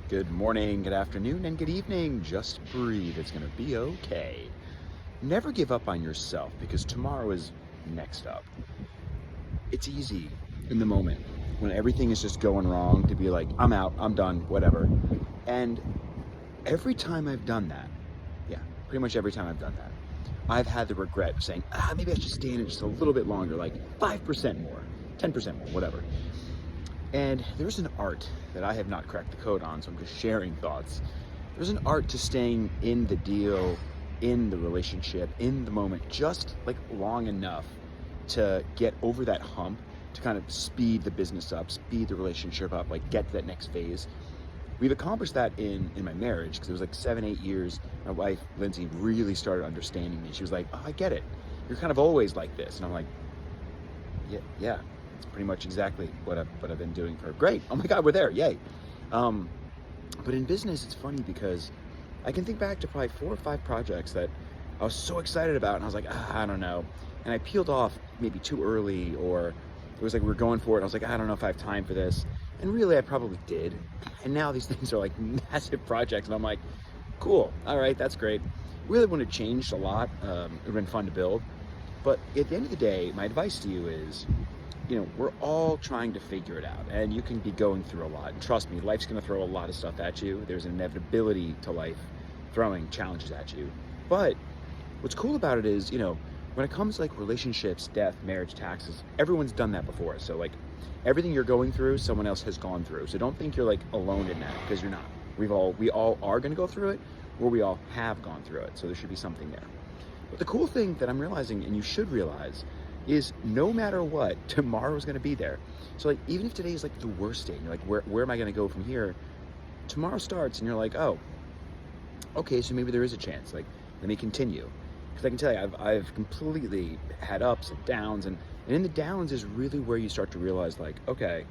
Good morning, good afternoon, and good evening. Just breathe. It's going to be okay. Never give up on yourself because tomorrow is next up. It's easy in the moment when everything is just going wrong to be like, I'm out, I'm done, whatever. And every time I've done that, yeah, pretty much every time I've done that, I've had the regret of saying, maybe I should stay in it just a little bit longer, like 5% more, 10% more, whatever. And there's an art that I have not cracked the code on, so I'm just sharing thoughts. There's an art to staying in the deal, in the relationship, in the moment, just like long enough to get over that hump, to kind of speed the business up, speed the relationship up, like get to that next phase. We've accomplished that in my marriage because it was like 7, 8 years. My wife, Lindsay, really started understanding me. She was like, oh, I get it. You're kind of always like this. And I'm like, yeah, it's pretty much exactly what I've been doing for great. Oh my God, we're there, yay. But in business, it's funny because I can think back to probably 4 or 5 projects that I was so excited about, and I was like, I don't know. And I peeled off maybe too early, or it was like we were going for it, and I was like, I don't know if I have time for this. And really, I probably did. And now these things are like massive projects, and I'm like, cool, all right, that's great. Really wouldn't have changed a lot. It would have been fun to build. But at the end of the day, my advice to you is, we're all trying to figure it out, and you can be going through a lot. And trust me, life's going to throw a lot of stuff at you. There's an inevitability to life throwing challenges at you. But what's cool about it is, when it comes to like relationships, death, marriage, taxes, everyone's done that before. So like everything you're going through, someone else has gone through. So don't think you're like alone in that, because you're not. We all are going to go through it, or we all have gone through it. So there should be something there. But the cool thing that I'm realizing, and you should realize, is no matter what, tomorrow's going to be there. So like, even if today is like the worst day, and you're like, where am I going to go from here? Tomorrow starts, and you're like, oh, okay, so maybe there is a chance. Like, let me continue. Because I can tell you, I've completely had ups and downs, and in the downs is really where you start to realize, like, okay,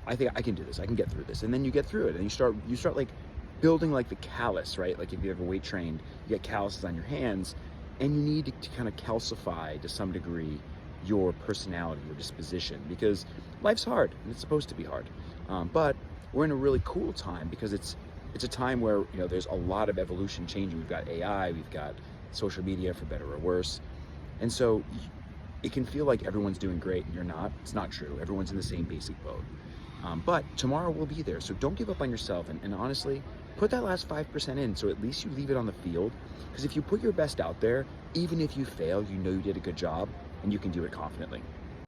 I think I can do this. I can get through this. And then you get through it, and you start like building like the callus, right? Like if you ever weight trained, you get calluses on your hands, and you need to kind of calcify to some degree your personality, your disposition, because life's hard and it's supposed to be hard. But we're in a really cool time because it's a time where there's a lot of evolution changing. We've got AI, we've got social media, for better or worse, and so it can feel like everyone's doing great and you're not. It's not true. Everyone's in the same basic boat. But tomorrow will be there. So don't give up on yourself. And honestly, put that last 5% in, so at least you leave it on the field. Because if you put your best out there, even if you fail, you know you did a good job and you can do it confidently.